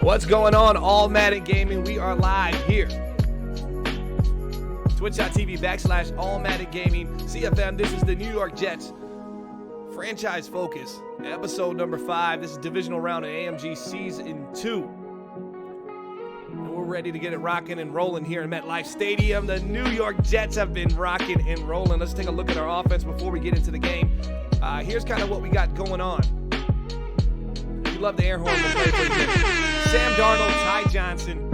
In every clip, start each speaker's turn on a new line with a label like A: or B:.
A: What's going on, All Madden Gaming? We are live here. Twitch.tv/All Madden Gaming. CFM, this is the New York Jets. Franchise Focus, episode number 5. This is divisional round in AMG Season 2. And we're ready to get it rocking and rolling here in MetLife Stadium. The New York Jets have been rocking and rolling. Let's take a look at our offense before we get into the game. Here's kind of what we got going on. You love the air horn. We'll play for you. Sam Darnold, Ty Johnson,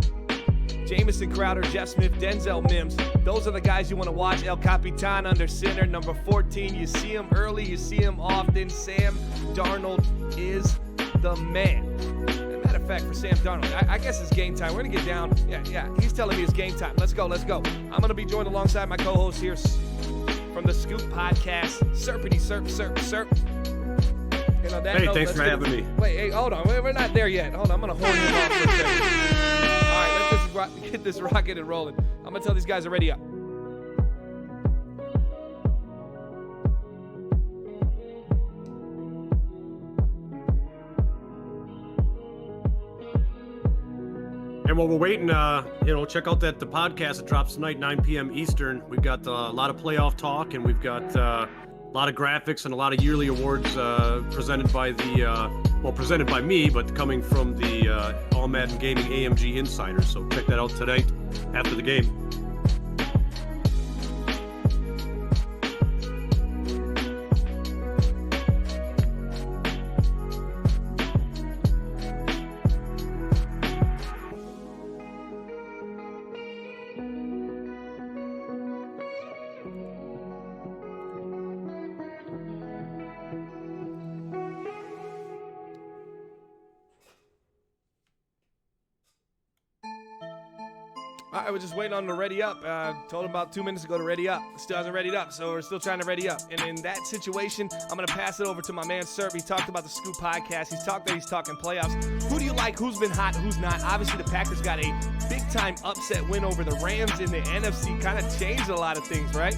A: Jamison Crowder, Jeff Smith, Denzel Mims. Those are the guys you want to watch. El Capitan under center, number 14. You see him early, you see him often. Sam Darnold is the man. As a matter of fact, for Sam Darnold, I guess it's game time. We're going to get down. Yeah, he's telling me it's game time. Let's go. I'm going to be joined alongside my co-host here from the Scoop Podcast, Serpity Serp.
B: Hey, thanks for having me.
A: Wait, hey, hold on. We're not there yet. Hold on, I'm going to horn him off for a second. All right, let's get this rocking and rolling. I'm going to tell these guys already up.
B: And while we're waiting, check out the podcast that drops tonight, 9 p.m. Eastern. We've got a lot of playoff talk, and we've got a lot of graphics and a lot of yearly awards presented by presented by me, but coming from the All Madden Gaming AMG Insider. So check that out tonight after the game.
A: right, we're just waiting on him to ready up. Told him about 2 minutes ago to ready up. Still hasn't readied up, so we're still trying to ready up. And in that situation, I'm going to pass it over to my man, Serb. He talked about the Scoop podcast. He's talking playoffs. Who do you like? Who's been hot? Who's not? Obviously, the Packers got a big-time upset win over the Rams in the NFC. Kind of changed a lot of things, right?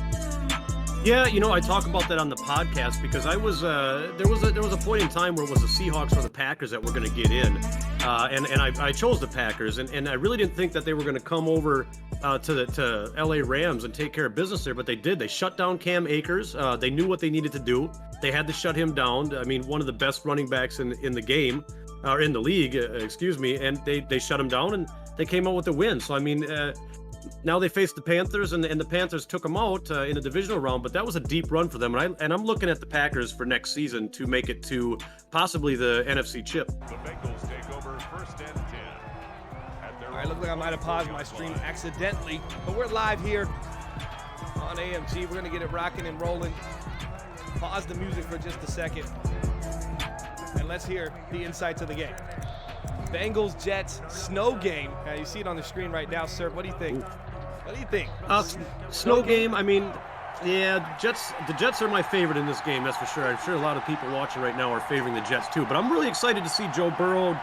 B: Yeah, I talk about that on the podcast because I was there was a point in time where it was the Seahawks or the Packers that were going to get in, and I chose the Packers, and I really didn't think that they were going to come over to LA Rams and take care of business there, but they did. They shut down Cam Akers. They knew what they needed to do. They had to shut him down. I mean, one of the best running backs in the game, or in the league, excuse me, and they shut him down and they came out with a win. So I mean. Now they faced the Panthers, and the Panthers took them out in a divisional round, but that was a deep run for them. And I'm looking at the Packers for next season to make it to possibly the NFC chip.
C: The Bengals take over 1st and 10.
A: All right, look like I might have paused my stream accidentally, but we're live here on AMG. We're going to get it rocking and rolling. Pause the music for just a second, and let's hear the insights of the game. Bengals Jets snow game. You see it on the screen right now, sir. What do you think? What do you think?
B: Snow game. I mean, yeah, the Jets are my favorite in this game. That's for sure. I'm sure a lot of people watching right now are favoring the Jets too. But I'm really excited to see Joe Burrow,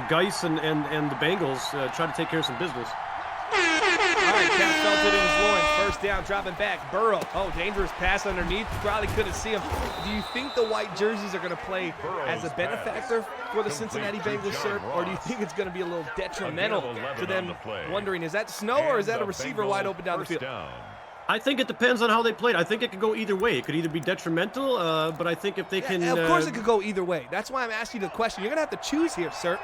B: Geis, and the Bengals try to take care of some business.
A: All right, Cap felt it in his loins. First down, dropping back. Burrow. Oh, dangerous pass underneath. Probably couldn't see him. Do you think the white jerseys are going to play as a benefactor for the Cincinnati Bengals, sir? Or do you think it's going to be a little detrimental to them wondering, is that snow or is that a receiver wide open down the field?
B: I think it depends on how they played. I think it could go either way. It could either be detrimental, but I think if they can...
A: Of course it could go either way. That's why I'm asking you the question. You're going to have to choose here, sir.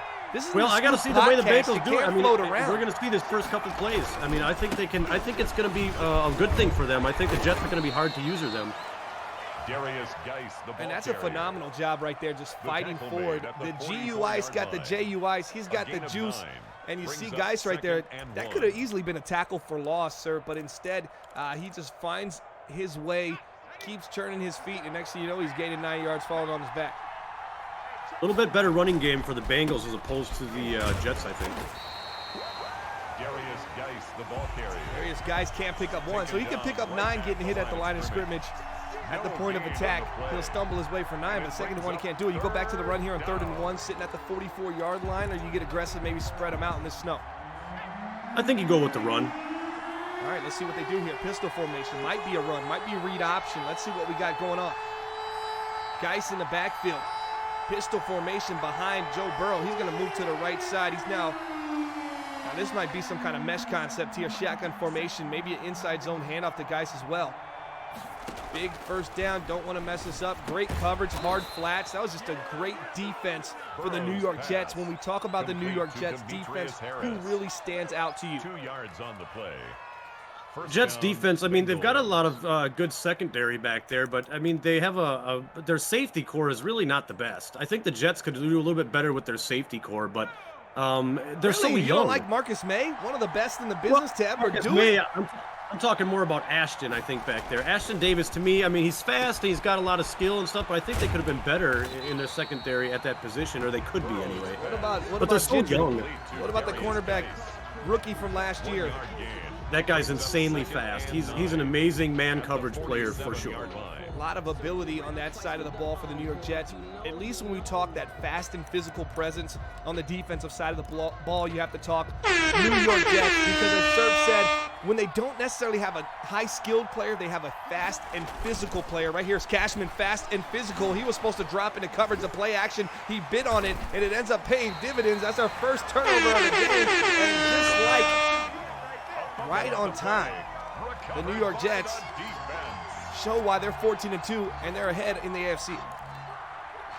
B: Well, I got to see the way the Bengals do it. I mean, we're
A: around.
B: going to see this first couple plays. I mean, I think they can. I think it's going to be a good thing for them. I think the Jets are going to be hard to user them.
A: And that's a phenomenal job right there, just fighting forward. The GUI's got the JUIs. He's got the juice. And you see Geis right there. That could have easily been a tackle for loss, sir. But instead, he just finds his way, keeps turning his feet, and next thing you know, he's gaining 9 yards, falling on his back.
B: A little bit better running game for the Bengals as opposed to the Jets, I think.
A: Darius Geis can't pick up one, so he can pick up 9 getting hit at the line of scrimmage. At the point of attack, he'll stumble his way for 9, but second and 1 he can't do it. You go back to the run here on 3rd and 1, sitting at the 44-yard line, or you get aggressive, maybe spread them out in the snow.
B: I think you go with the run.
A: All right, let's see what they do here. Pistol formation, might be a run, might be a read option. Let's see what we got going on. Geis in the backfield. Pistol formation behind Joe Burrow. He's going to move to the right side. He's now this might be some kind of mesh concept here. Shotgun formation, maybe an inside zone handoff to Geis as well. Big first down. Don't want to mess this up. Great coverage, hard flats. That was just a great defense for the New York Jets. When we talk about the New York Jets defense, who really stands out to you?
C: 2 yards on the play.
B: Jets defense, I mean, they've got a lot of good secondary back there, but I mean, they have their safety core is really not the best. I think the Jets could do a little bit better with their safety core, but they're so young.
A: You don't like Marcus May, one of the best in the business to ever do
B: May,
A: it?
B: I'm talking more about Ashton, I think, back there. Ashton Davis, to me, I mean, he's fast, he's got a lot of skill and stuff, but I think they could have been better in their secondary at that position, or they could be anyway. But they're so young.
A: What about the cornerback rookie from last year?
B: That guy's insanely fast. He's an amazing man coverage player for sure.
A: A lot of ability on that side of the ball for the New York Jets. At least when we talk that fast and physical presence on the defensive side of the ball, you have to talk New York Jets, because as Serb said, when they don't necessarily have a high-skilled player, they have a fast and physical player. Right here's Cashman, fast and physical. He was supposed to drop into coverage of play action. He bid on it, and it ends up paying dividends. That's our first turnover of the game. And just like right on time, the New York Jets show why they're 14-2 and they're ahead in the AFC.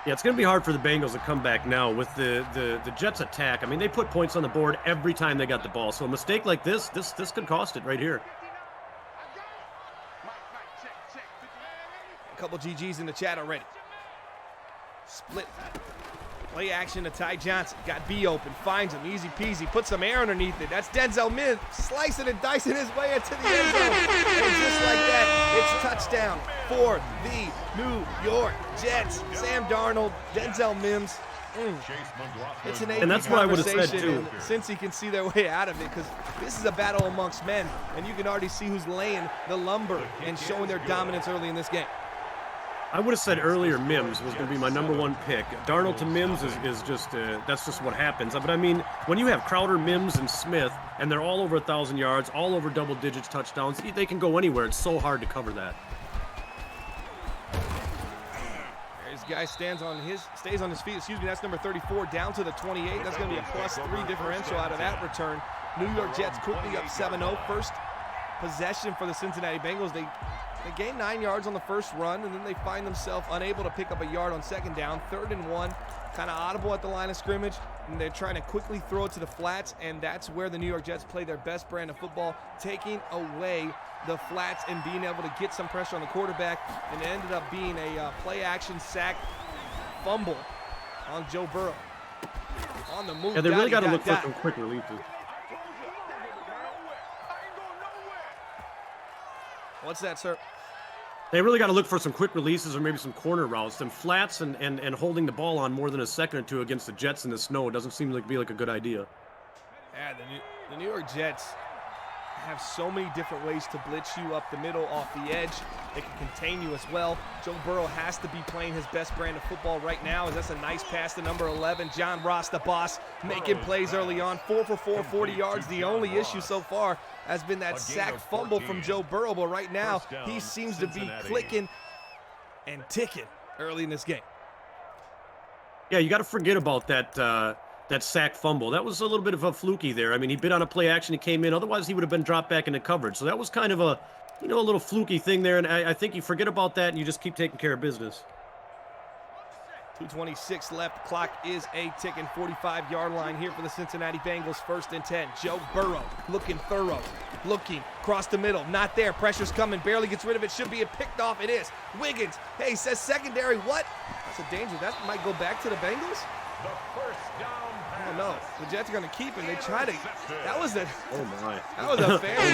B: Yeah, it's going to be hard for the Bengals to come back now with the Jets attack. I mean, they put points on the board every time they got the ball. So a mistake like this could cost it right here.
A: A couple GGs in the chat already. Split. Play action to Ty Johnson. Got B open. Finds him. Easy peasy. Put some air underneath it. That's Denzel Mims slicing and dicing his way into the end zone. And just like that, it's touchdown for the New York Jets. Sam Darnold, Denzel Mims. It's an
B: And that's what I would have said, too.
A: Since he can see their way out of it, because this is a battle amongst men, and you can already see who's laying the lumber and showing their dominance early in this game.
B: I would have said earlier Mims was going to be my #1 pick. Darnold to Mims is just that's just what happens. But I mean, when you have Crowder, Mims, and Smith, and they're all over 1,000 yards, all over double digits touchdowns, they can go anywhere. It's so hard to cover that.
A: This guy stays on his feet. Excuse me. That's number 34 down to the 28. That's going to be a +3 differential out of that return. New York Jets quickly up 7-0. First possession for the Cincinnati Bengals. They gain 9 yards on the first run, and then they find themselves unable to pick up a yard on second down. 3rd and 1, kind of audible at the line of scrimmage, and they're trying to quickly throw it to the flats, and that's where the New York Jets play their best brand of football, taking away the flats and being able to get some pressure on the quarterback, and it ended up being a play-action sack fumble on Joe Burrow. On the move.
B: Yeah, they really got to look for some quick releases.
A: What's that, sir?
B: They really got to look for some quick releases or maybe some corner routes. Them flats and holding the ball on more than a second or two against the Jets in the snow doesn't seem to be like a good idea.
A: Yeah, the New York Jets have so many different ways to blitz you up the middle, off the edge. They can contain you as well. Joe Burrow has to be playing his best brand of football right now, as that's a nice pass to number 11. John Ross, the boss, making plays early on. 4 for 4, 40 yards. The only issue so far has been that sack fumble from Joe Burrow, but right now he seems to be clicking and ticking early in this game.
B: Yeah, you got to forget about that sack fumble. That was a little bit of a fluky there. I mean, he bit on a play action, he came in. Otherwise, he would have been dropped back into coverage. So that was kind of a, a little fluky thing there. And I think you forget about that and you just keep taking care of business.
A: 2:26 left. Clock is a ticking. 45-yard line here for the Cincinnati Bengals. 1st and 10. Joe Burrow looking thorough. Looking across the middle. Not there. Pressure's coming. Barely gets rid of it. Should be picked off. It is. Wiggins. Hey, says secondary. What? That's a danger. That might go back to the Bengals.
C: The first down
A: Oh no, the Jets are going to keep it. They try to. That was a.
B: Oh my.
A: That was a fair play.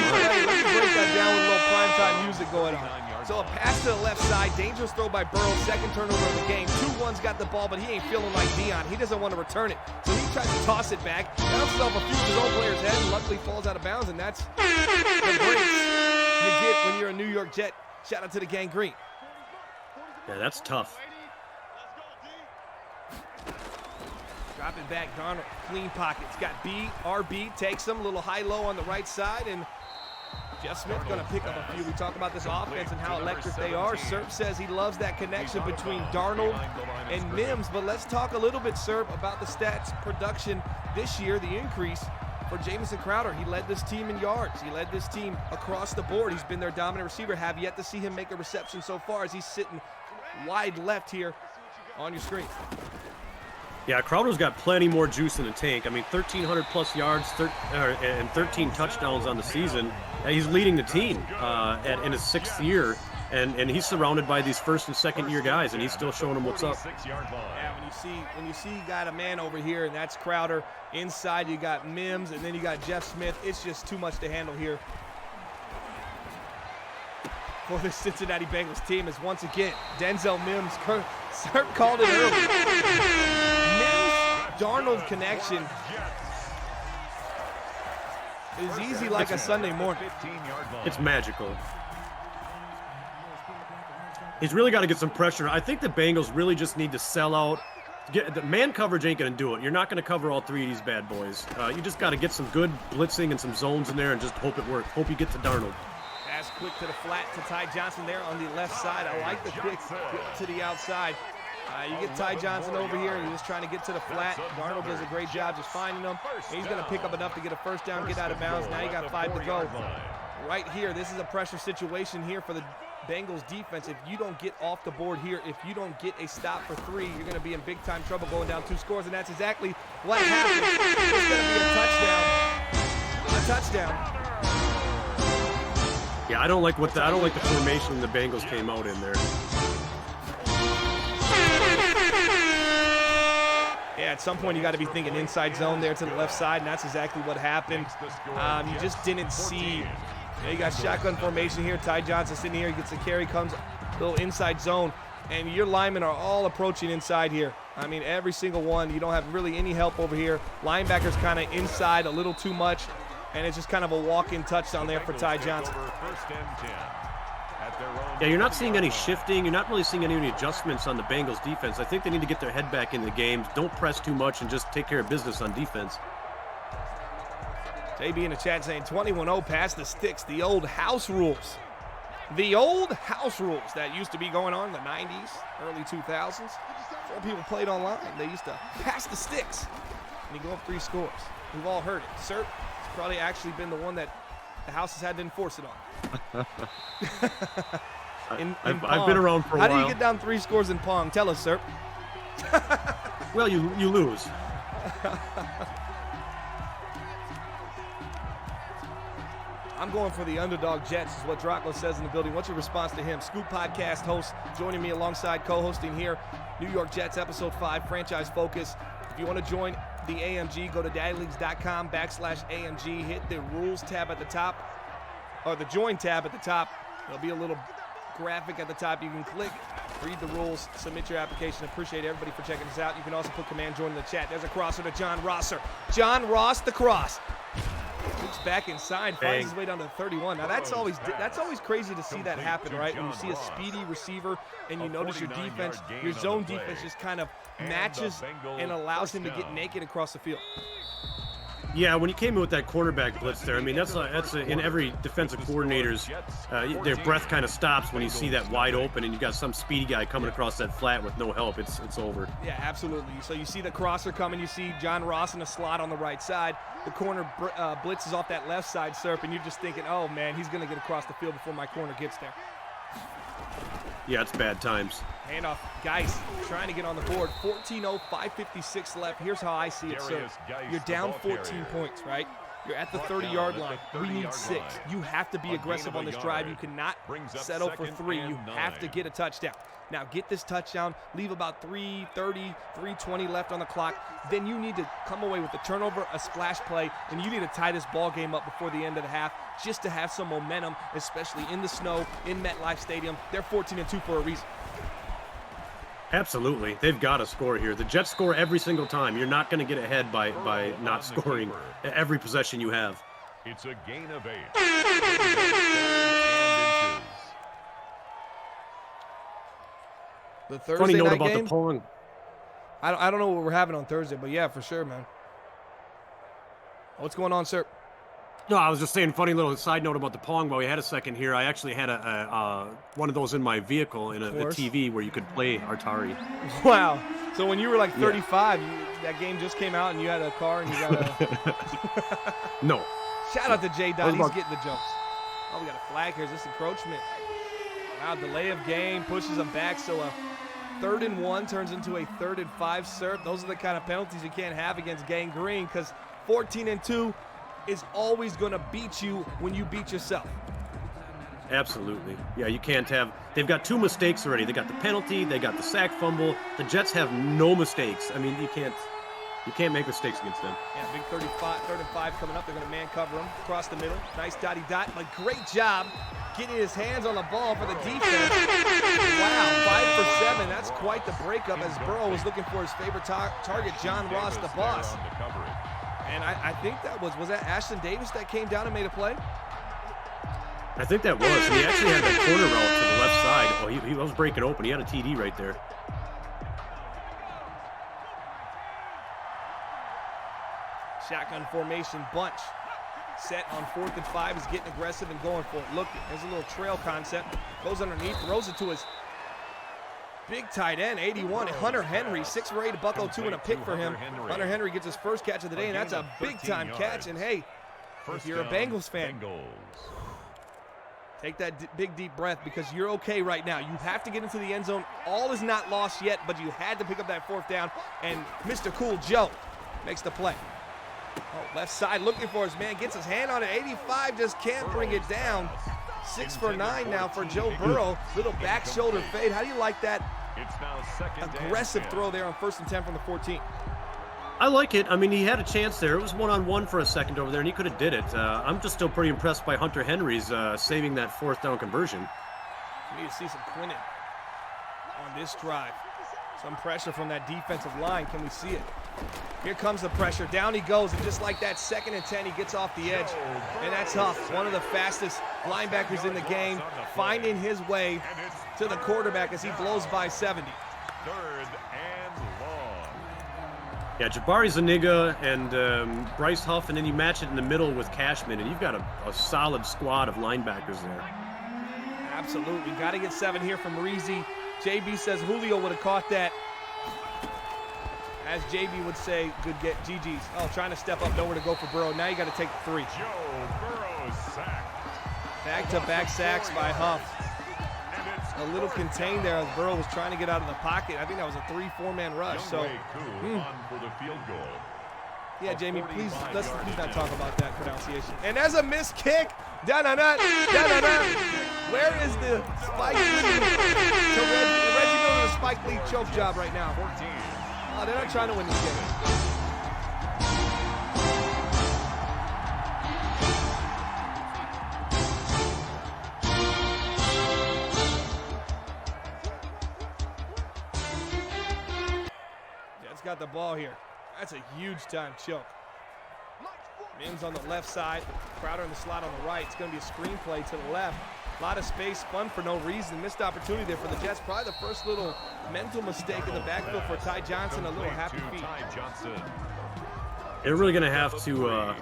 A: Let's break that down with a little primetime music going on. So a pass to the left side, dangerous throw by Burrow. 2nd turnover of the game. 2-1's got the ball, but he ain't feeling like Dion. He doesn't want to return it, so he tries to toss it back. Bounces off a few of his own players' head, and luckily falls out of bounds. And that's the breaks you get when you're a New York Jet. Shout out to the gang green.
B: Yeah, that's tough.
A: Dropping back, Darnold, clean pockets. Got RB, takes him, a little high-low on the right side, and Jeff Smith going to pick up a few. We talk about this offense and how electric they are. Serp says he loves that connection between Darnold and Mims, but let's talk a little bit, Serp, about the stats production this year, the increase for Jamison Crowder. He led this team in yards. He led this team across the board. He's been their dominant receiver. Have yet to see him make a reception so far as he's sitting wide left here on your screen.
B: Yeah, Crowder's got plenty more juice in the tank. I mean, 1,300 plus yards and 13 touchdowns on the season. He's leading the team in his 6th year, and he's surrounded by these 1st and 2nd year guys, and he's still showing them what's up.
A: Yeah, when you see you got a man over here, and that's Crowder. Inside you got Mims, and then you got Jeff Smith. It's just too much to handle here for the Cincinnati Bengals team. Is once again Denzel Mims. Serp called it early. Darnold connection is easy like a Sunday morning.
B: It's magical. He's really got to get some pressure. I think the Bengals really just need to sell out. The man coverage ain't going to do it. You're not going to cover all 3 of these bad boys. You just got to get some good blitzing and some zones in there and just hope it works. Hope you get to Darnold.
A: Pass quick to the flat to Ty Johnson there on the left side. I like the quick to the outside. You get Ty Johnson over here, and he's just trying to get to the flat. Darnold does a great job just finding him. He's going to pick up enough to get a 1st down, get out of bounds. Now you got 5 to go. Right here, this is a pressure situation here for the Bengals defense. If you don't get off the board here, if you don't get a stop for 3, you're going to be in big-time trouble going down 2 scores, and that's exactly what happened. It's going to be a touchdown.
B: Yeah, I don't like the formation the Bengals came out in there.
A: Yeah, at some point you got to be thinking inside zone there to the left side, and that's exactly what happened. You just didn't see. You got shotgun formation here. Ty Johnson sitting here, he gets the carry, comes a little inside zone, and your linemen are all approaching inside here. I mean, every single one. You don't have really any help over here. Linebackers kind of inside a little too much, and it's just kind of a walk-in touchdown there for Ty Johnson.
B: Yeah, you're not seeing any shifting. You're not really seeing any adjustments on the Bengals defense. I think they need to get their head back in the game. Don't press too much and just take care of business on defense.
A: JB in the chat saying 21-0 past the sticks, the old house rules. The old house rules that used to be going on in the 90s, early 2000s. Before people played online, they used to pass the sticks and you go up 3 scores. We've all heard it. Sir, it's probably actually been the one that the house has had to enforce it on.
B: I've been around for a while.
A: How do you get down 3 scores in Pong? Tell us, sir.
B: Well, you lose.
A: I'm going for the underdog Jets, is what Dracula says in the building. What's your response to him? Scoop podcast host joining me alongside co-hosting here. New York Jets, episode 5, franchise focus. If you want to join the AMG, go to daddyleagues.com/AMG. Hit the rules tab at the top, or the join tab at the top. There'll be a little graphic at the top. You can click, read the rules, submit your application. Appreciate everybody for checking us out. You can also put command join in the chat. There's a crosser to John Rosser. John Ross, the cross. Looks back inside, finds his way down to 31. Now that's always crazy to see that happen, right? When you see a speedy receiver and you notice your defense, your zone defense just kind of matches and allows him to get naked across the field.
B: Yeah, when you came in with that cornerback blitz there, I mean, that's in every defensive coordinator's, their breath kind of stops when you see that wide open and you got some speedy guy coming across that flat with no help. It's over.
A: Yeah, absolutely. So you see the crosser coming, you see John Ross in a slot on the right side. The corner blitzes off that left side, Serp, and you're just thinking, oh, man, he's going to get across the field before my corner gets there.
B: Yeah, it's bad times.
A: Handoff. Geis trying to get on the board. 14-0, 5:56 left. Here's how I see it, sir. You're down 14 points, right? You're at the 30-yard line. We need 6. You have to be aggressive on this drive. You cannot settle for 3. You have to get a touchdown. Now, get this touchdown. Leave about 3:30, 3:20 left on the clock. Then you need to come away with a turnover, a splash play, and you need to tie this ball game up before the end of the half just to have some momentum, especially in the snow, in MetLife Stadium. They're 14-2 for a reason.
B: Absolutely. They've got to score here. The Jets score every single time. You're not going to get ahead by not scoring every possession you have.
C: It's a gain of 8.
A: The Thursday
B: Funny note
A: night
B: about
A: game?
B: the polling.
A: I don't know what we're having on Thursday, but yeah, for sure, man. What's going on, sir?
B: No, I was just saying, funny little side note about the Pong while we had a second here. I actually had one of those in my vehicle in a TV where you could play Atari.
A: Wow. So when you were like 35, that game just came out and you had a car and you got a...
B: No.
A: Shout out to J. Dot. He's getting the jokes. Oh, we got a flag here. Is this encroachment? Wow, delay of game pushes them back. So a 3rd and 1 turns into a 3rd and 5 serve. Those are the kind of penalties you can't have against Gang Green because 14-2 is always going to beat you when you beat yourself.
B: Absolutely. Yeah, you can't have... They've got 2 mistakes already. They got the penalty. They got the sack fumble. The Jets have no mistakes. I mean, you can't make mistakes against them.
A: Yeah, big 3rd and 5 coming up. They're going to man cover him across the middle. Nice dotty dot, but great job getting his hands on the ball for the defense. Wow, 5 for 7. That's quite the breakup as Burrow was looking for his favorite target, John Ross, the boss. And I think that was that Ashton Davis that came down and made a play?
B: I think that was. And he actually had that corner route to the left side. Oh, he was breaking open. He had a TD right there.
A: Shotgun formation bunch. Set on 4th and 5 is getting aggressive and going for it. Look, there's a little trail concept. Goes underneath, throws it to his big tight end, 81, Hunter Henry, 6 for 8, bucko 2 and a pick for him. Hunter Henry gets his first catch of the day, and that's a big-time catch. And hey, if you're a Bengals fan, take that big, deep breath because you're okay right now. You have to get into the end zone. All is not lost yet, but you had to pick up that 4th down, and Mr. Cool Joe makes the play. Oh, left side looking for his man, gets his hand on it. 85 just can't bring it down. 6 for 9 now for Joe Burrow. Little back shoulder fade. How do you like that aggressive throw there on 1st and 10 from the 14?
B: I like it. I mean, he had a chance there. It was one-on-one for a second over there, and he could have did it. I'm just still pretty impressed by Hunter Henry's saving that 4th down conversion.
A: We need to see some Quinnen on this drive. Some pressure from that defensive line. Can we see it? Here comes the pressure. Down he goes, and just like that, 2nd and 10, he gets off the edge. And that's Huff, one of the fastest linebackers in the game, finding his way to the quarterback as he blows by 70.
C: 3rd and long.
B: Yeah, Jabari Zuniga and Bryce Huff, and then you match it in the middle with Cashman, and you've got a solid squad of linebackers there.
A: Absolutely. Got to get 7 here from Reezy. JB says Julio would have caught that. As JB would say, good get, GG's. Oh, trying to step up, nowhere to go for Burrow. Now you got to take the 3.
C: Joe Burrow sacked.
A: Back-to-back sacks by Huff. A little contained there as Burrow was trying to get out of the pocket. I think that was a 3-4-man rush. So,
C: on for the field goal.
A: yeah, Jamie, please let's not talk about that pronunciation. And there's a missed kick. Da-da-da, da-da-da. Where is the Spike Lee? Reggie Miller, the Spike Lee choke job right now.
C: 14.
A: Oh, they're not trying to win this game. Jets got the ball here. That's a huge time choke. Mims on the left side, Crowder in the slot on the right. It's going to be a screenplay to the left. A lot of space, fun for no reason. Missed opportunity there for the Jets. Probably the first little mental mistake in the backfield for Ty Johnson. A little happy feet.
B: They're really going to have to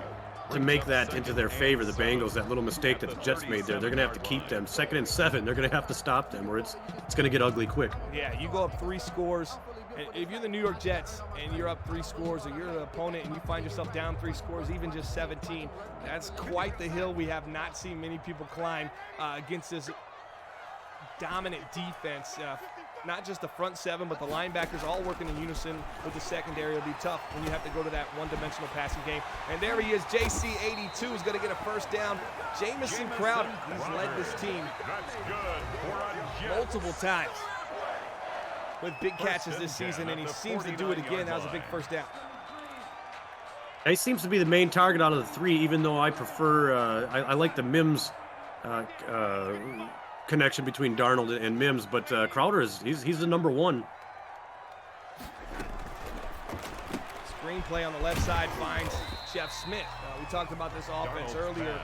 B: make that into their favor, the Bengals, that little mistake that the Jets made there. They're going to have to keep them. 2nd and 7, they're going to have to stop them, or it's going to get ugly quick.
A: Yeah, you go up 3 scores. And if you're the New York Jets and you're up 3 scores, or you're an opponent and you find yourself down 3 scores, even just 17, that's quite the hill we have not seen many people climb against this dominant defense. Not just the front 7, but the linebackers all working in unison with the secondary. It'll be tough when you have to go to that one-dimensional passing game. And there he is, JC82 is going to get a first down. Jamison Crowder, he's led this team multiple times with big catches this season, and he seems to do it again. That was a big first down.
B: He seems to be the main target out of the 3, even though I prefer, I like the Mims connection between Darnold and Mims, but Crowder he's the number 1.
A: Screenplay on the left side finds Jeff Smith. We talked about this offense earlier,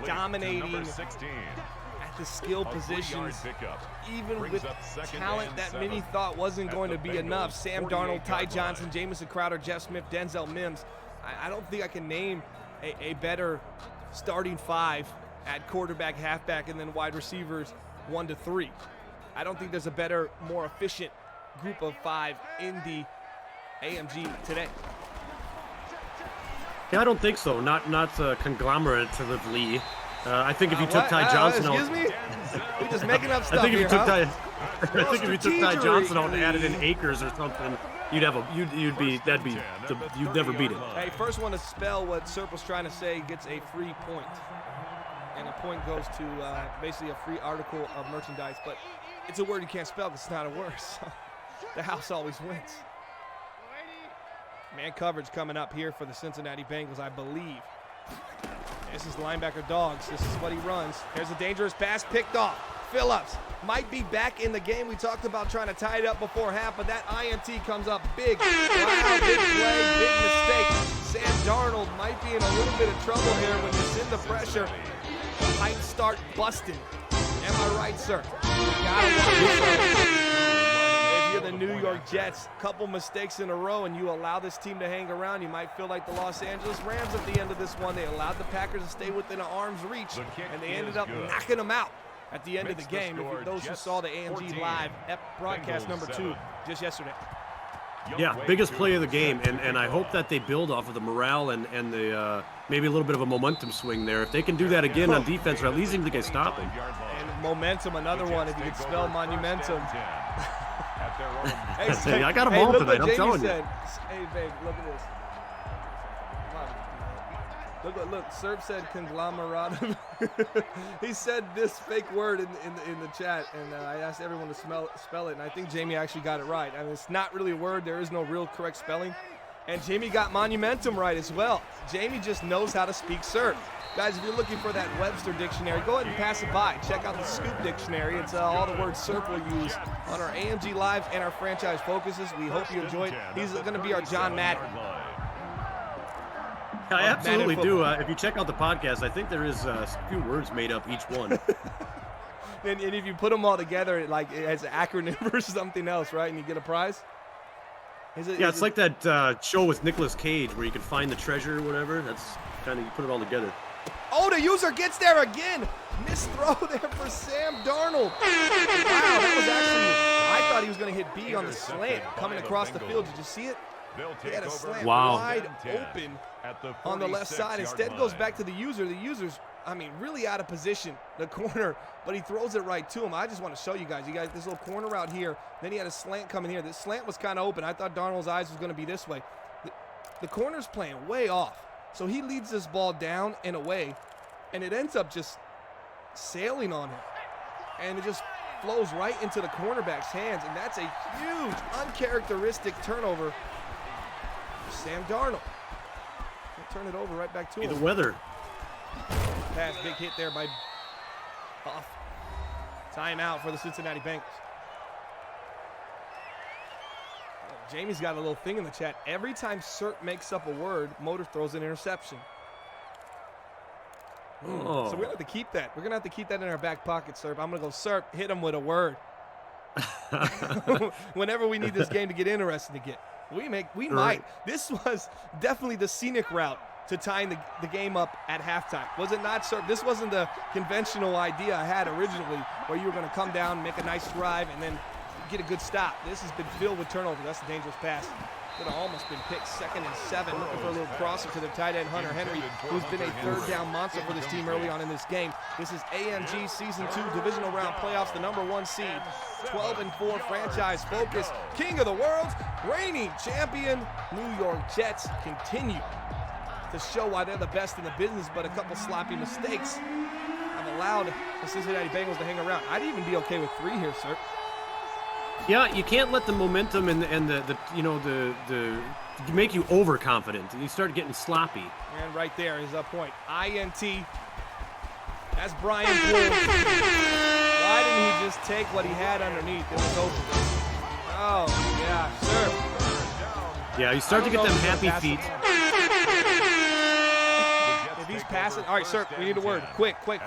A: dominating at the skill positions, even with talent that many thought wasn't going to be enough. Sam Darnold, Ty Johnson, Jamison Crowder, Jeff Smith, Denzel Mims. I don't think I can name a better starting 5 at quarterback, halfback, and then wide receivers 1 to 3. I don't think there's a better, more efficient group of 5 in the AMG today.
B: Yeah, I don't think so. Not conglomeratively. I think if you took Ty Johnson out,
A: excuse me, you're just making up stuff.
B: I think if you
A: here,
B: took if you took Ty Johnson out and added in Akers or something, you'd never beat it.
A: Hey, first one to spell what Serple's trying to say gets a free point. And a point goes to basically a free article of merchandise, but it's a word you can't spell because it's not a word, so the house always wins. Man coverage coming up here for the Cincinnati Bengals, I believe. This is linebacker Dogs. This is what he runs. Here's a dangerous pass picked off. Phillips might be back in the game. We talked about trying to tie it up before half, but that INT comes up big. Wow, big play, big mistake. Sam Darnold might be in a little bit of trouble here when you send the pressure. Might start busting. Am I right, sir? You gotta watch yourself. If you're the New York Jets, couple mistakes in a row and you allow this team to hang around, you might feel like the Los Angeles Rams at the end of this one. They allowed the Packers to stay within an arm's reach, and they ended up knocking them out at the end of the game. If those who saw the AMG Live broadcast number 2 just yesterday.
B: Yeah, biggest play of the game, and I hope that they build off of the morale and the maybe a little bit of a momentum swing there. If they can do that again on defense, or at least even they can stop them.
A: And momentum, another one, if you could spell monumentum.
B: Hey, I got them all tonight, I'm telling you.
A: Hey, babe, look at this. Look, Serp said conglomeratum. He said this fake word in the chat, and I asked everyone to spell it, and I think Jamie actually got it right. I mean, it's not really a word. There is no real correct spelling. And Jamie got monumentum right as well. Jamie just knows how to speak Serb. Guys, if you're looking for that Webster dictionary, go ahead and pass it by. Check out the Scoop dictionary. It's all the words Serb will use on our AMG Lives and our franchise focuses. We hope you enjoyed. He's going to be our John Madden.
B: I absolutely do. If you check out the podcast, I think there is a few words made up each one.
A: And if you put them all together, it has an acronym or something else, right? And you get a prize?
B: It's like that show with Nicolas Cage where you can find the treasure or whatever. That's kind of, you put it all together.
A: Oh, the user gets there again. Missed throw there for Sam Darnold. Wow, that was actually, I thought he was going to hit B on the slant coming across the field. Did you see it? He had a slant wide open on the left side. Instead goes back to the user. The user's, really out of position, the corner, but he throws it right to him. I just want to show you guys. You got this little corner out here. Then he had a slant coming here. This slant was kind of open. I thought Darnold's eyes was going to be this way. The corner's playing way off. So he leads this ball down and away, and it ends up just sailing on him. And it just flows right into the cornerback's hands, and that's a huge, uncharacteristic turnover for Sam Darnold. He'll turn it over right back to him.
B: The weather.
A: Pass, big hit there by Huff. Timeout for the Cincinnati Bengals. Jamie's got a little thing in the chat. Every time Cert makes up a word, Motor throws an interception.
B: Oh.
A: So we're going to have to keep that. We're going to have to keep that in our back pocket, Serp. I'm going to go, Serp, hit him with a word. Whenever we need this game to get interesting again. We might. This was definitely the scenic route to tying the game up at halftime. Was it not, Serp? This wasn't the conventional idea I had originally where you were going to come down, make a nice drive, and then get a good stop. This has been filled with turnovers. That's a dangerous pass. Could have almost been picked. 2nd and 7. Looking for a little crosser to their tight end, Hunter Henry, who's been a third down monster for this team early on in this game. This is AMG Season 2 Divisional Round Playoffs, the number 1 seed. 12-4 franchise focus. King of the world, reigning champion, New York Jets continue to show why they're the best in the business, but a couple sloppy mistakes have allowed the Cincinnati Bengals to hang around. I'd even be okay with 3 here, sir.
B: Yeah, you can't let the momentum and the make you overconfident. You start getting sloppy.
A: And right there is a point. INT. That's Brian Blue. Why didn't he just take what he had underneath? It was open. Oh, yeah, sure.
B: Yeah, you start to get them happy feet.
A: If he's passing, all right, sir, we need a word. Quick.
B: I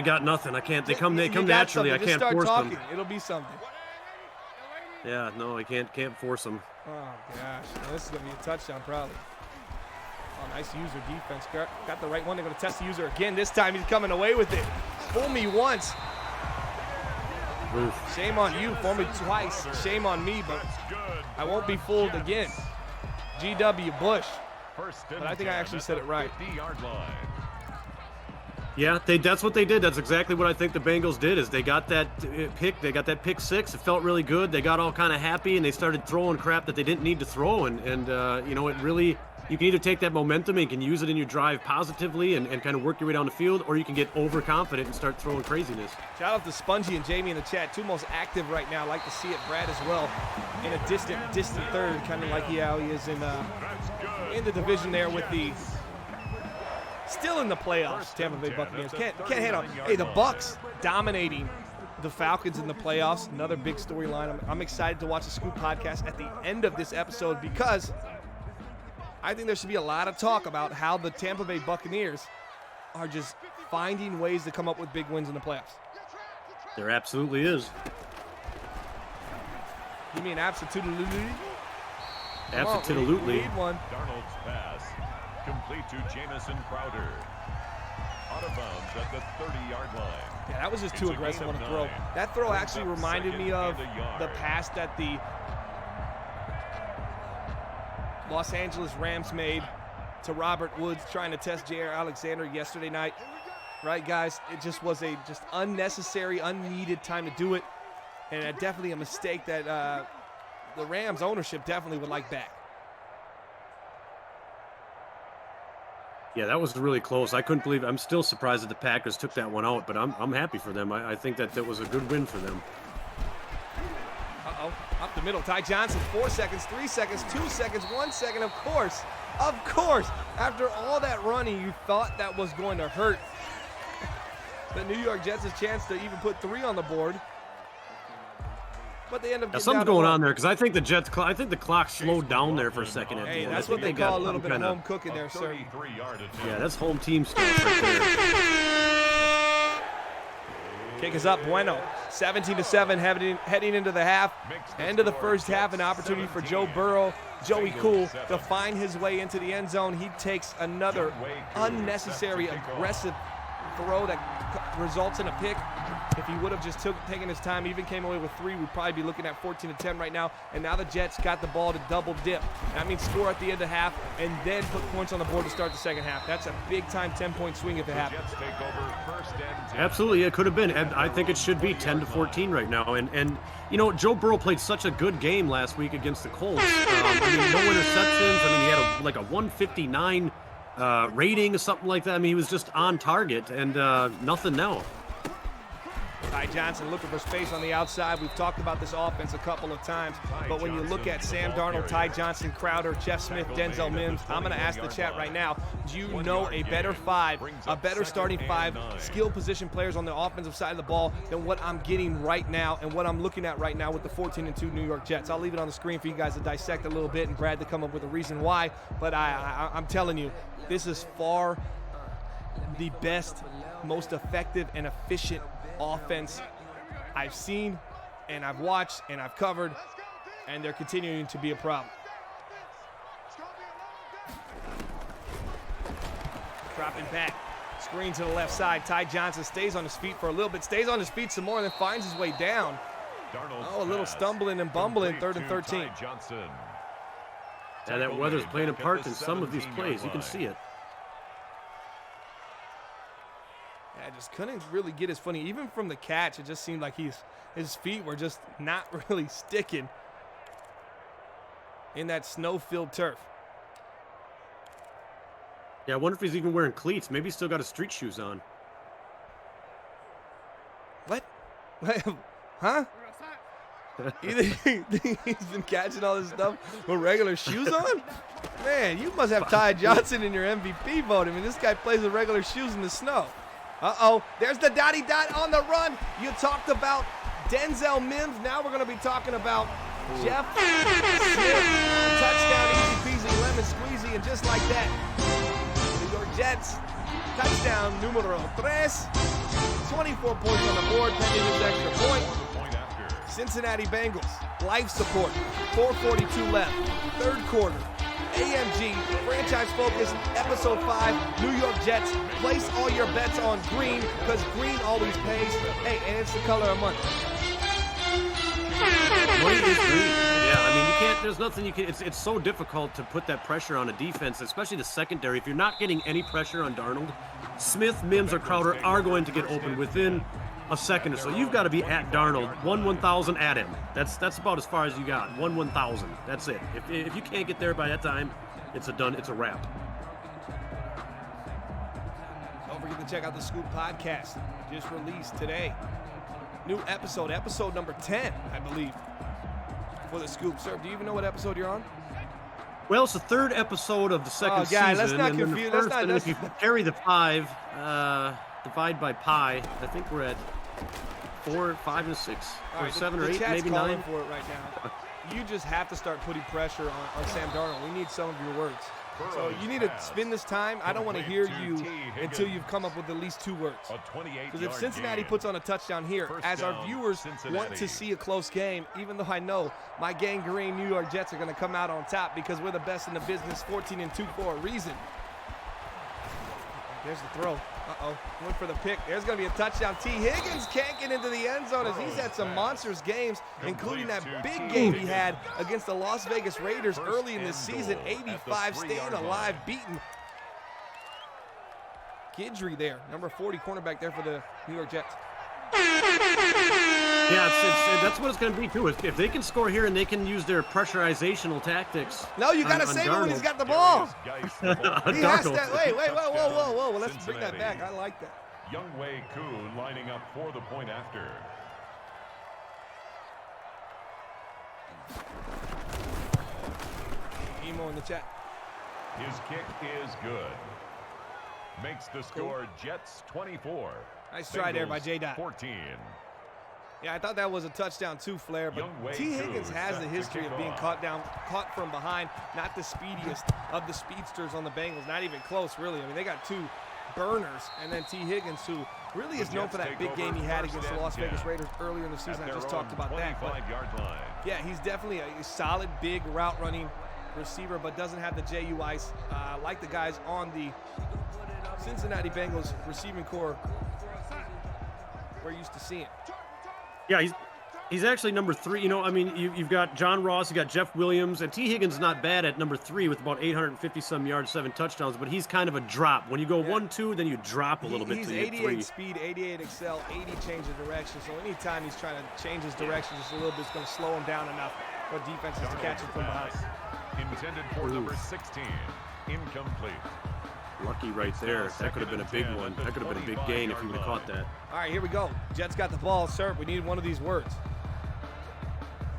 B: got nothing. I can't. They come naturally. I can't force them.
A: It'll be something.
B: Yeah, no, I can't force them.
A: Oh gosh, this is gonna be a touchdown probably. Oh, nice user defense. Got the right one. They're gonna test the user again. This time he's coming away with it. Fool me once.
B: Oof.
A: Shame on you. Fool me twice. Shame on me, but I won't be fooled again. GW Bush. But I think I actually said it right.
B: Yeah, that's what they did. That's exactly what I think the Bengals did. Is they got that pick. They got that pick 6. It felt really good. They got all kind of happy, and they started throwing crap that they didn't need to throw. And it really, you can either take that momentum and you can use it in your drive positively and kind of work your way down the field, or you can get overconfident and start throwing craziness.
A: Shout out to Spongy and Jamie in the chat, 2 most active right now. Like to see it. Brad as well, in a distant third, kind of like how he is in the division there with the. Still in the playoffs, Tampa Bay Buccaneers. Can't hit on. Hey, the Bucs dominating the Falcons in the playoffs. Another big storyline. I'm excited to watch the Scoop podcast at the end of this episode because I think there should be a lot of talk about how the Tampa Bay Buccaneers are just finding ways to come up with big wins in the playoffs.
B: There absolutely is.
A: You mean absolutely?
B: Absolutely.
A: We need one.
C: Darnold's pass complete to Jamison Crowder. Out of bounds at the 30-yard line.
A: Yeah, that was just too aggressive on a throw. That throw actually reminded me of the pass that the Los Angeles Rams made to Robert Woods trying to test J.R. Alexander yesterday night. Right, guys? It just was a unnecessary, unneeded time to do it. And definitely a mistake that the Rams ownership definitely would like back.
B: Yeah, that was really close. I couldn't believe it. I'm still surprised that the Packers took that one out, but I'm happy for them. I think that was a good win for them.
A: Uh-oh, up the middle. Ty Johnson, 4 seconds, 3 seconds, 2 seconds, 1 second. Of course, after all that running, you thought that was going to hurt the New York Jets' chance to even put 3 on the board. But they end up getting
B: something's
A: down to
B: going
A: 1.
B: on there because I think the clock slowed down there for a second. At the
A: Hey,
B: end.
A: that's
B: I
A: what
B: think
A: they call a
B: got
A: little
B: some
A: bit of
B: kinda-
A: home cooking there, sir.
B: Yeah, that's home team stuff right there.
A: Kick is up, Bueno. 17-7 heading into the half. End of the first half, an opportunity for Joey Cool, to find his way into the end zone. He takes another unnecessary, aggressive throw that results in a pick. If he would have just taken his time, even came away with 3, we'd probably be looking at 14-10 right now. And now the Jets got the ball to double dip. That means score at the end of half and then put points on the board to start the second half. That's a big-time 10-point swing if it happens.
B: Absolutely, it could have been. And I think it should be 10-14 right now. And you know, Joe Burrow played such a good game last week against the Colts. I mean, no interceptions. I mean, he had like a 159 rating or something like that. I mean, he was just on target, and nothing now.
A: Ty Johnson looking for space on the outside. We've talked about this offense a couple of times, but when you look at Sam Darnold, Ty Johnson, Crowder, Jeff Smith, Denzel Mims, I'm going to ask the chat right now, do you know a better starting 5 skill position players on the offensive side of the ball than what I'm getting right now and what I'm looking at right now with the 14-2 New York Jets? I'll leave it on the screen for you guys to dissect a little bit and Brad to come up with a reason why, but I'm telling you, this is far the best, most effective and efficient offense I've seen and I've watched and I've covered, and they're continuing to be a problem. Dropping back, screen to the left side. Ty Johnson stays on his feet for a little bit, stays on his feet some more, and then finds his way down. Oh, a little stumbling and bumbling, 3rd and 13.
B: Yeah, that weather's playing a part in some of these plays. You can see it.
A: I just couldn't really get his footing. Even from the catch, it just seemed like his feet were just not really sticking in that snow-filled turf.
B: Yeah, I wonder if he's even wearing cleats. Maybe he's still got his street shoes on.
A: What? Huh? Either he's been catching all this stuff with regular shoes on? Man, you must have Ty Johnson in your MVP vote. I mean, this guy plays with regular shoes in the snow. Uh-oh, there's the dotty dot on the run. You talked about Denzel Mims. Now we're going to be talking about Jeff Smith. Touchdown, easy peasy, lemon squeezy, and just like that, New York Jets, touchdown numero 3. 24 points on the board, pending his extra point. Cincinnati Bengals, life support, 4:42 left, 3rd quarter. AMG, Franchise Focus, Episode 5, New York Jets. Place all your bets on green, because green always pays. Hey, and it's the color of money.
B: Money is green. Yeah, I mean, you can't, there's nothing you can, it's so difficult to put that pressure on a defense, especially the secondary. If you're not getting any pressure on Darnold, Smith, Mims, or Crowder are going to get open within a second or so. You've got to be at Darnold, 1/1000 at him. That's about as far as you got. 1/1000. That's it. If you can't get there by that time, it's a wrap.
A: Don't forget to check out the Scoop podcast, just released today. New episode number 10, I believe, for the Scoop. Sir, do you even know what episode you're on?
B: Well, it's the 3rd episode of the second season.
A: Let's not
B: and then
A: confuse.
B: the first, and if you carry the 5, divide by pi, I think we're at 4, 5, and 6, or
A: right,
B: 7 or
A: the
B: 8,
A: chat's
B: maybe
A: calling
B: 9.
A: for it right now. You just have to start putting pressure on Sam Darnold. We need some of your words. So you need to spend this time. I don't want to hear you until you've come up with at least 2 words. Because if Cincinnati puts on a touchdown here, as our viewers want to see a close game, even though I know my gangrene New York Jets are going to come out on top because we're the best in the business, 14-2 for a reason. There's the throw. Uh-oh. Went for the pick. There's going to be a touchdown. T. Higgins can't get into the end zone as he's had some monstrous games, including that big game he had against the Las Vegas Raiders early in this season. 85, staying alive, beating Guidry there. Number 40 cornerback there for the New York Jets.
B: Yeah, that's what it's going to be, too. If they can score here and they can use their pressurizational tactics.
A: No, you got to save it when he's got the ball. He has to. Wait, whoa. Let's bring that back. I like that.
C: Younghoe Koo lining up for the point after.
A: Emo in the chat.
C: His kick is good. Makes the score Jets 24.
A: Nice try there by J-Dot.
C: 14.
A: Yeah, I thought that was a touchdown too, Flair, but T. Higgins has the history of being caught from behind. Not the speediest of the speedsters on the Bengals. Not even close, really. I mean, they got two burners, and then T. Higgins, who really is known for that big game he had against the Las Vegas Raiders earlier in the season. I just talked about that. But yeah, he's definitely a solid, big route-running receiver, but doesn't have the JUIs like the guys on the Cincinnati Bengals receiving core we're used to seeing.
B: Yeah, he's actually number 3. You know, I mean, you've got John Ross, you got Jeff Williams, and T. Higgins not bad at number 3 with about 850-some yards, 7 touchdowns, but he's kind of a drop. When you go 1-2, then you drop a little bit.
A: He's 88 speed, 88 excel, 80 change of direction. So anytime he's trying to change his direction just a little bit, it's going to slow him down enough for defenses to catch him from behind.
C: Intended for number 16, incomplete.
B: Lucky right there. That could have been a big one. That could have been a big gain if he would have caught that.
A: All right, here we go. Jets got the ball. Sir, we need one of these words.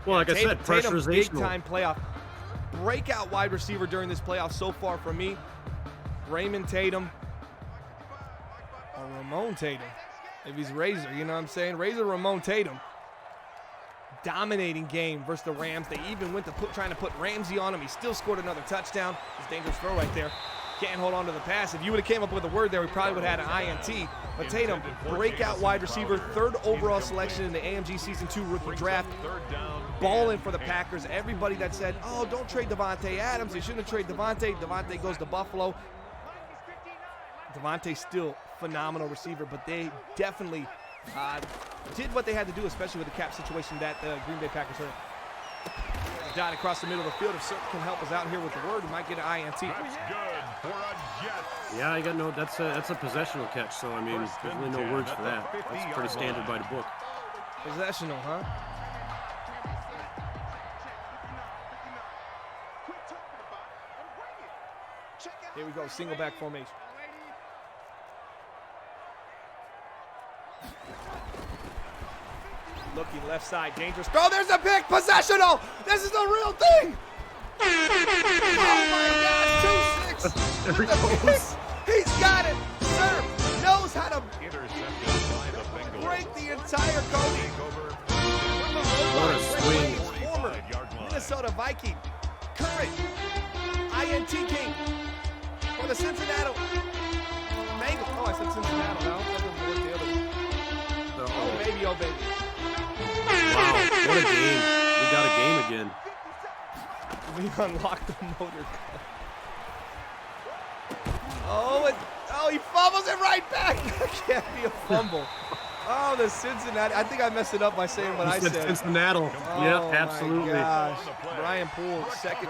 B: Well, like I said, pressurization.
A: Big-time playoff. Breakout wide receiver during this playoff so far for me. Raymond Tatum or Ramon Tatum. If he's Razor, you know what I'm saying? Razor Ramon Tatum. Dominating game versus the Rams. They even went to trying to put Ramsey on him. He still scored another touchdown. It's a dangerous throw right there. Can't hold on to the pass. If you would have came up with a word there, we probably would have had an INT. But Tatum, breakout wide receiver, 3rd overall selection in the AMG Season 2 rookie draft. Balling for the Packers. Everybody that said, oh, don't trade Devontae Adams. You shouldn't trade Devontae. Devontae goes to Buffalo. Devontae's still phenomenal receiver, but they definitely did what they had to do, especially with the cap situation that the Green Bay Packers are in. Dot across the middle of the field. If Sir can help us out here with the word, we might get an INT.
C: That's good for a Jet.
B: Yeah, I got no. That's a possessional catch. So I mean, there's really no words for that. That's pretty standard by the book.
A: Possessional, huh? Here we go. Single back formation. Looking left side, dangerous throw. There's a pick, possessional. This is the real thing. Oh my gosh, 2-6.
B: There he goes.
A: He's got it. Sir knows how to break the entire code.
B: What a swing.
A: Former Minnesota Viking, current INT king for the Cincinnati Bengals. Oh, I said Cincinnati. No, that doesn't work the other way. Oh, baby, oh, baby.
B: Wow, what a game. We got a game again.
A: We unlocked the motor car. Oh, he fumbles it right back. That can't be a fumble. Oh, the Cincinnati. I think I messed it up by saying what I said.
B: Cincinnati.
A: Oh,
B: Yep, absolutely.
A: My gosh. Brian Poole, second.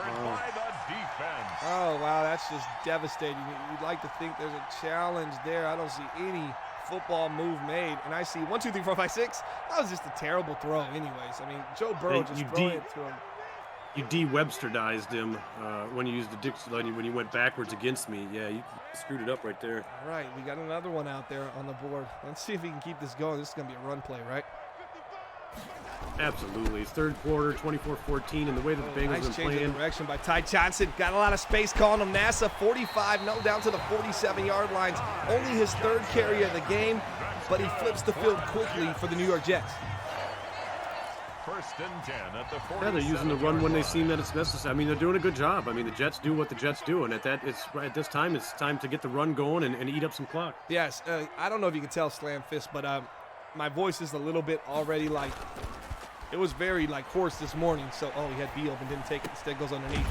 A: Oh, wow, that's just devastating. You'd like to think there's a challenge there. I don't see any football move made, and I see 1, 2, 3, 4, 5, 6. That was just a terrible throw anyways. I mean, Joe Burrow just throwing it to him.
B: You de-Websterized him when you used the dictionary, when you went backwards against me. Yeah, you screwed it up right there.
A: All right, we got another one out there on the board. Let's see if we can keep this going. This is going to be a run play, right?
B: Absolutely. 3rd quarter, 24-14, and the way that the Bengals
A: nice
B: been
A: change
B: playing.
A: of direction by Ty Johnson. Got a lot of space calling him NASA. 45, no, down to the 47-yard lines. Only his 3rd carry of the game, but he flips the field quickly for the New York Jets.
C: 1st and 10 at the 47.
B: Yeah, they're using the run when they seem that it's necessary. I mean, they're doing a good job. I mean, the Jets do what the Jets do, and at this time, it's time to get the run going and eat up some clock.
A: Yes, I don't know if you can tell, Slam Fist, but my voice is a little bit already like, it was very like hoarse this morning. So, he had B open, didn't take it, instead goes underneath.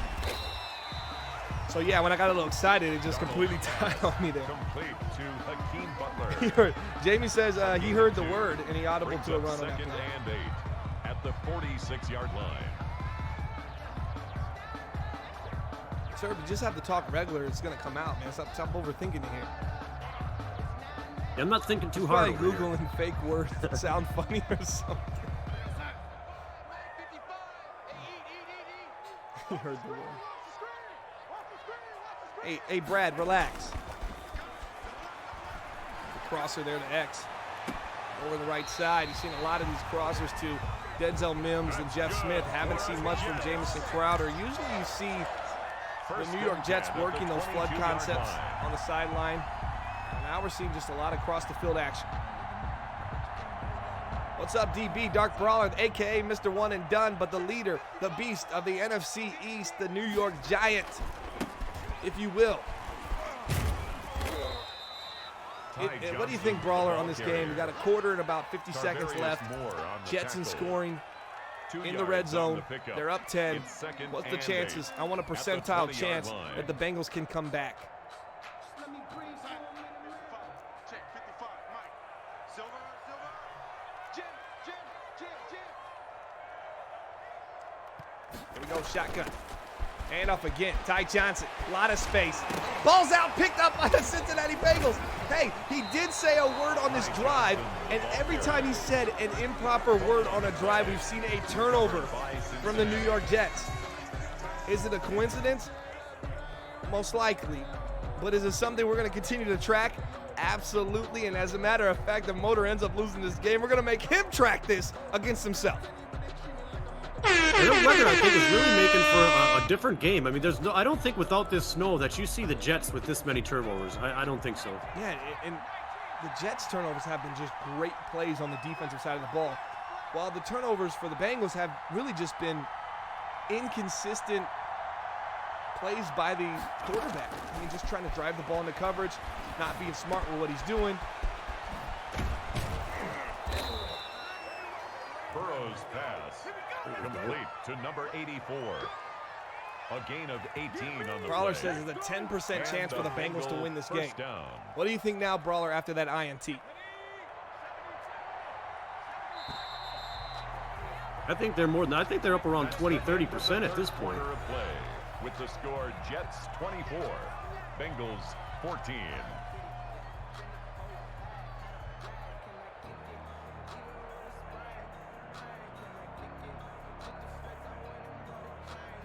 A: So yeah, when I got a little excited, it just completely tied on me there.
C: Complete to Hakeem Butler.
A: Jamie says he heard the word and he audible to a run on that
C: 2nd
A: play.
C: and 8 at the 46-yard line.
A: Sir, you just have to talk regular. It's going to come out, man. Stop overthinking it here.
B: Yeah, I'm not thinking too hard.
A: Probably Googling fake words that sound funny or something. He heard the word. Hey, Brad, relax. The crosser there to X. Over the right side. You've seen a lot of these crossers to Denzel Mims and Jeff Smith. Haven't seen much from Jamison Crowder. Usually you see The New York Jets working those flood concepts on the sideline. And now we're seeing just a lot of across the field action. What's up, DB? Dark Brawler, a.k.a. Mr. One and Done, but the leader, the beast of the NFC East, the New York Giant, if you will. What do you think, Brawler, on this game? We got a quarter and about 50 seconds left. Jetson scoring in the red zone. They're up 10. What's the chances? I want a percentile chance that the Bengals can come back. Here we go, shotgun. Hand off again. Ty Johnson, a lot of space. Ball's out, picked up by the Cincinnati Bengals. Hey, he did say a word on this drive, and every time he said an improper word on a drive, we've seen a turnover from the New York Jets. Is it a coincidence? Most likely. But is it something we're going to continue to track? Absolutely, and as a matter of fact, the Motor ends up losing this game. We're going to make him track this against himself.
B: Their record, I think, is really making for a different game. I mean, I don't think without this snow that you see the Jets with this many turnovers. I don't think so.
A: Yeah, and the Jets' turnovers have been just great plays on the defensive side of the ball, while the turnovers for the Bengals have really just been inconsistent plays by the quarterback. I mean, just trying to drive the ball into coverage, not being smart with what he's doing.
C: Burrow's pass complete to number 84. A gain of 18 on the
A: Brawler
C: play.
A: says there's a 10% chance for the Bengals to win this game.
C: First down.
A: What do you think now, Brawler, after that INT?
B: I think they're more than. I think they're up around 20-30% at this point.
C: Quarter of play with the score Jets 24, Bengals 14.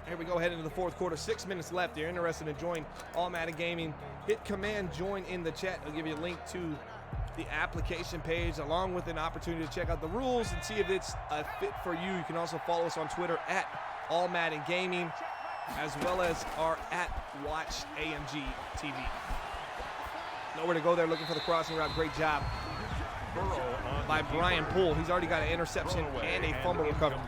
A: Here we go, head into the fourth quarter. 6 minutes left. If you're interested in join All Madden Gaming, hit command join in the chat. I'll give you a link to the application page along with an opportunity to check out the rules and see if it's a fit for you. You can also follow us on Twitter at All Madden Gaming, as well as our at Watch AMG TV. Nowhere to go there, looking for the crossing route. Great job by Brian Poole. He's already got an interception and a fumble recovery.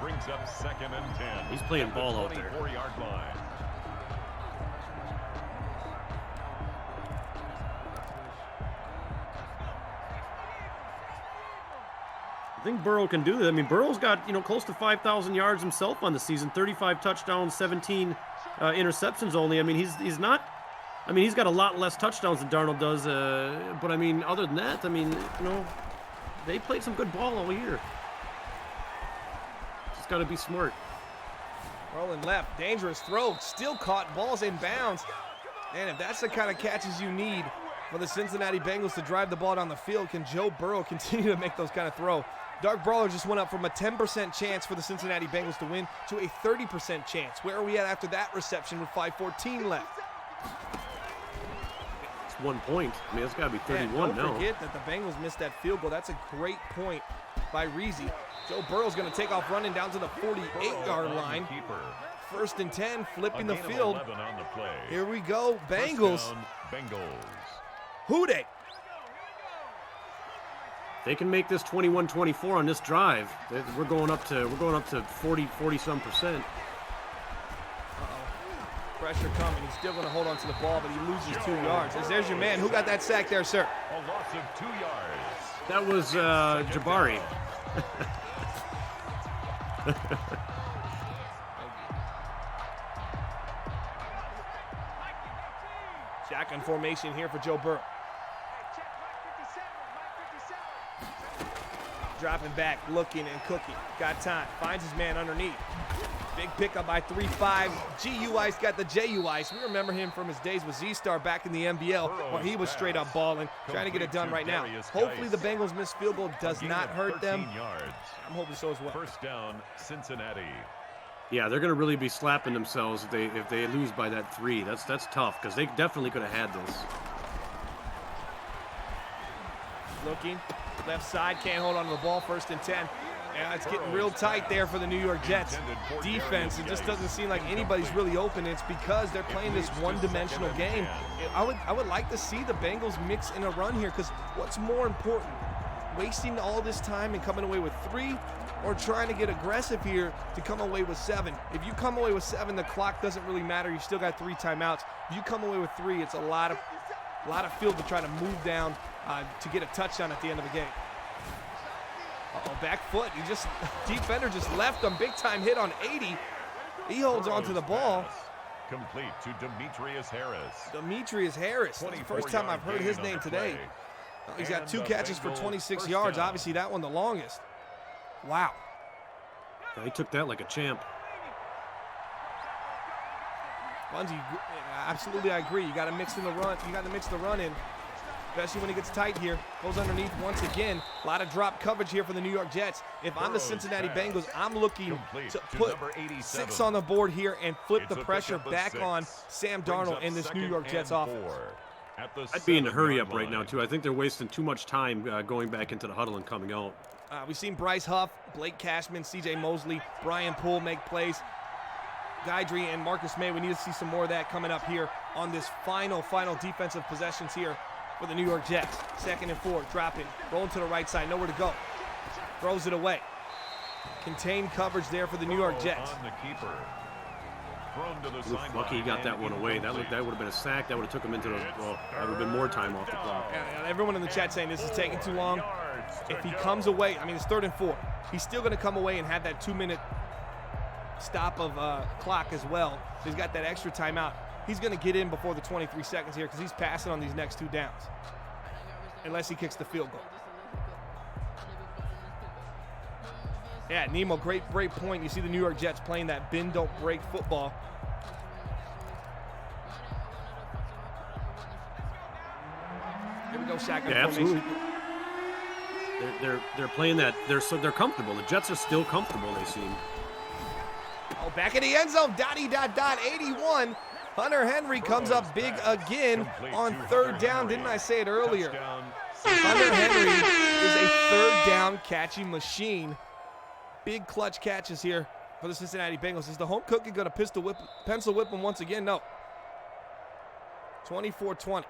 C: Brings up 2nd and 10.
B: He's playing ball out there.
C: 24-yard line.
B: I think Burrow can do that. I mean, Burrow's got, close to 5,000 yards himself on the season, 35 touchdowns, 17 interceptions only. I mean, he's not. I mean, he's got a lot less touchdowns than Darnold does. But I mean, other than that, I mean, they played some good ball all year. Just got to be smart.
A: Rolling left, dangerous throw, still caught, ball's in bounds. And if that's the kind of catches you need for the Cincinnati Bengals to drive the ball down the field, can Joe Burrow continue to make those kind of throws? Dark Brawler just went up from a 10% chance for the Cincinnati Bengals to win to a 30% chance. Where are we at after that reception with 5:14 left?
B: It's 1 point. I mean, it's got to be 31 now.
A: Don't forget that the Bengals missed that field goal. That's a great point by Reezy. Joe Burrow's going to take off running down to the 48-yard line. 1st and 10, flipping the field.
C: On the play.
A: Here we go, Bengals.
C: Bengals.
A: Who dey?
B: They can make this 21-24 on this drive. We're going up to 40-some percent.
A: Pressure coming. He's still going to hold on to the ball, but he loses 2 yards. As there's your man. Who got that sack there, sir?
C: A loss of 2 yards.
B: That was Jabari.
A: Shotgun formation here for Joe Burrow. Dropping back, looking and cooking. Got time. Finds his man underneath. Big pickup by 3-5. GUI's got the JUIs. We remember him from his days with Z-Star back in the NBL, where he was straight up balling, trying to get it done right now. Hopefully the Bengals' missed field goal does not hurt them. I'm hoping so as well.
C: First down, Cincinnati.
B: Yeah, they're going to really be slapping themselves if they lose by that 3. That's tough because they definitely could have had this.
A: Looking, left side, can't hold on to the ball. 1st and 10. Yeah, it's getting real tight there for the New York Jets defense. It just doesn't seem like anybody's really open. It's because they're playing this one-dimensional game. I would like to see the Bengals mix in a run here, because what's more important, wasting all this time and coming away with 3, or trying to get aggressive here to come away with 7? If you come away with 7, the clock doesn't really matter. You still got 3 timeouts. If you come away with 3, it's a lot of field to try to move down to get a touchdown at the end of the game. Uh-oh, back foot. Defender just left him. Big time hit on 80. He holds on to the ball.
C: Complete to Demetrius Harris.
A: Demetrius Harris. That's the first time I've heard his name today. He's got 2 catches for 26 yards. Obviously, that one the longest. Wow.
B: He took that like a champ.
A: Bungie, absolutely, I agree. You got to mix in the run. You got to mix the run in, especially when it gets tight here. Goes underneath once again. A lot of drop coverage here for the New York Jets. If I'm the Cincinnati Bengals, I'm looking to put 6 on the board here and flip the pressure back on Sam Darnold and this New York Jets offense.
B: I'd be in a hurry up right now, too. I think they're wasting too much time going back into the huddle and coming out.
A: We've seen Bryce Huff, Blake Cashman, C.J. Mosley, Brian Poole make plays. Guidry and Marcus May, we need to see some more of that coming up here on this final defensive possessions here for the New York Jets. 2nd and 4, dropping, rolling to the right side, nowhere to go. Throws it away. Contained coverage there for the New York Jets.
B: Lucky he got that one away. That would have been a sack. That would have took him into the, well, that would have been more time off the clock.
A: Yeah, everyone in the chat saying this is taking too long. If he comes away, I mean, it's 3rd and 4. He's still going to come away and have that 2-minute stop of clock as well. So he's got that extra timeout. He's going to get in before the 23 seconds here because he's passing on these next 2 downs, unless he kicks the field goal. Yeah, Nemo, great point. You see the New York Jets playing that bend, don't break football. Here we go, shotgun formation.
B: Absolutely. They're playing that. They're comfortable. The Jets are still comfortable, they seem.
A: Oh, back in the end zone. Dotty dot dot 81. Hunter Henry comes up big again on 3rd down. Didn't I say it earlier? Hunter Henry is a 3rd down catching machine. Big clutch catches here for the Cincinnati Bengals. Is the home cookie going to pencil whip him once again? No. 24-20.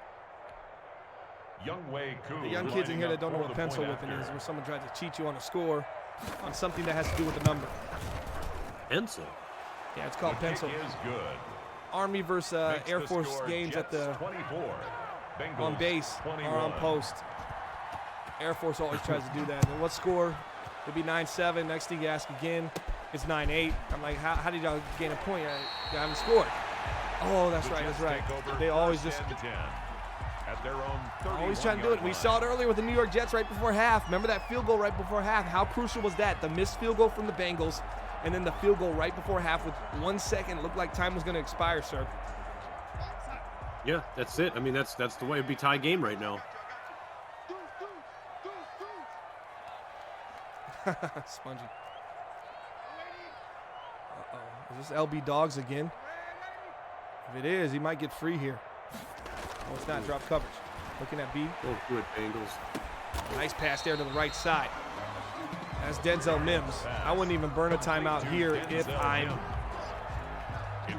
A: The young kids in here that don't know what pencil whipping is, where someone tries to cheat you on a score on something that has to do with the number.
B: Pencil?
A: Yeah, it's called pencil. Army versus Air Force games at the on base or on post. Air Force always tries to do that. And what score? It'd be 9-7. Next thing you ask again, it's 9-8. I'm like, how did y'all gain a point? You haven't scored. Oh, that's right. That's right. They always just always trying to do it. We saw it earlier with the New York Jets right before half. Remember that field goal right before half? How crucial was that? The missed field goal from the Bengals, and then the field goal right before half with 1 second. It looked like time was going to expire, sir.
B: Yeah, that's it. I mean, that's the way it'd be tie game right now.
A: Spongy. Uh-oh. Is this LB Dogs again? If it is, he might get free here. Oh, it's not. Drop coverage. Looking at B.
B: Oh, good, Bengals.
A: Nice pass there to the right side. That's Denzel Mims. I wouldn't even burn a timeout here if I'm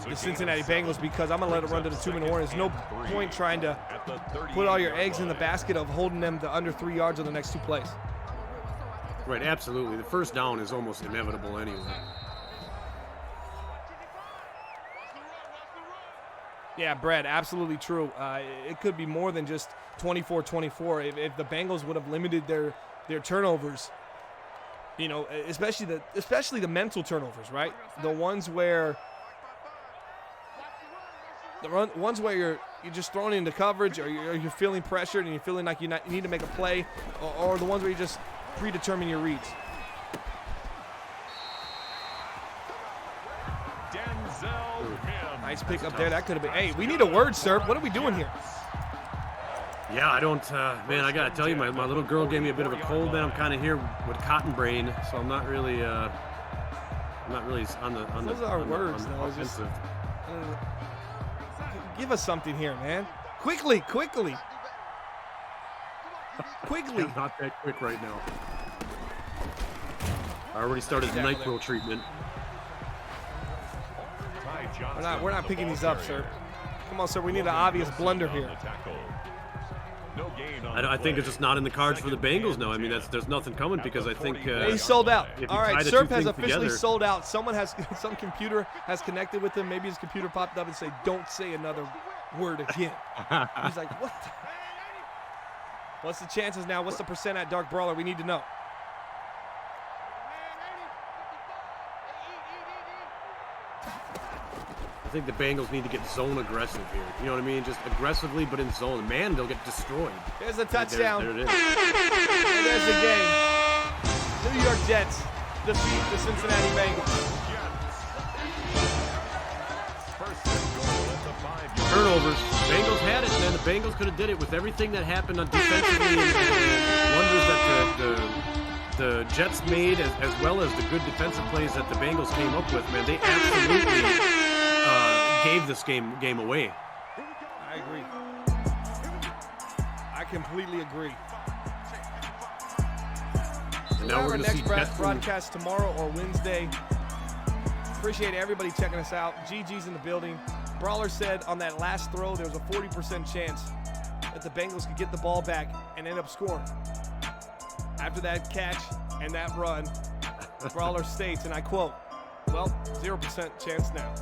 A: the Cincinnati Bengals, because I'm going to let it run to the 2-minute warning. There's no point trying to put all your eggs in the basket of holding them to under 3 yards on the next 2 plays.
B: Right, absolutely. The first down is almost inevitable anyway.
A: Yeah, Brad, absolutely true. It could be more than just 24-24. If the Bengals would have limited their turnovers, you know, especially the mental turnovers, right? The ones where you're just thrown into coverage, or you're feeling pressured and you're feeling like you need to make a play, or the ones where you just predetermine your reads. Nice pick up there. That could have been. Hey, we need a word, sir. What are we doing here?
B: Yeah, I don't, man, I got to tell you, my little girl gave me a bit of a cold, man. I'm kind of here with cotton brain, so I'm not really on the
A: Those are words, though.
B: offensive.
A: Give us something here, man. Quickly.
B: I'm not that quick right now. I already started the
A: Exactly.
B: NyQuil treatment.
A: We're not picking these up, sir. Come on, sir. We need an obvious blunder here.
B: I think it's just not in the cards for the Bengals now. I mean, there's nothing coming because I think
A: He's sold out.
B: if you
A: All right,
B: tie the
A: Serp
B: two
A: has
B: things
A: officially
B: together-
A: sold out. Some computer has connected with him. Maybe his computer popped up and said, "Don't say another word again." He's like, "What? What's the chances now? What's the percent at Dark Brawler? We need to know."
B: I think the Bengals need to get zone aggressive here. You know what I mean? Just aggressively, but in zone. Man, they'll get destroyed.
A: There's a touchdown.
B: There it is.
A: And there's the game. New York Jets defeat the Cincinnati Bengals.
B: Turnovers. Bengals had it, man. The Bengals could have did it with everything that happened on defensively and wonders that the Jets made, as well as the good defensive plays that the Bengals came up with. Man, they absolutely gave this game away.
A: I agree. I completely agree.
B: And now we're going to see Jets
A: broadcast tomorrow or Wednesday. Appreciate everybody checking us out. GG's in the building. Brawler said on that last throw there was a 40% chance that the Bengals could get the ball back and end up scoring. After that catch and that run, Brawler states, and I quote, "Well, 0% chance now."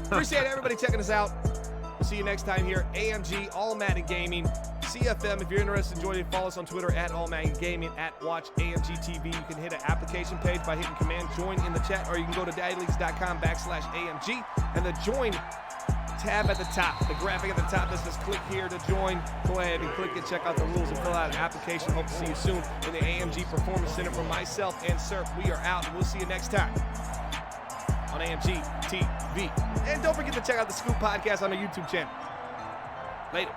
A: Appreciate everybody checking us out. We'll see you next time here. AMG, All Madden Gaming. CFM, if you're interested in joining, follow us on Twitter at All Madden Gaming, at Watch AMG TV. You can hit an application page by hitting command join in the chat, or you can go to daddyleagues.com/AMG and the join tab at the top. The graphic at the top that says click here to join. Go ahead and click it, check out the rules, and fill out an application. Hope to see you soon in the AMG Performance Center. From myself and Surf, we are out, and we'll see you next time on AMG TV. And don't forget to check out the Scoop Podcast on our YouTube channel. Later.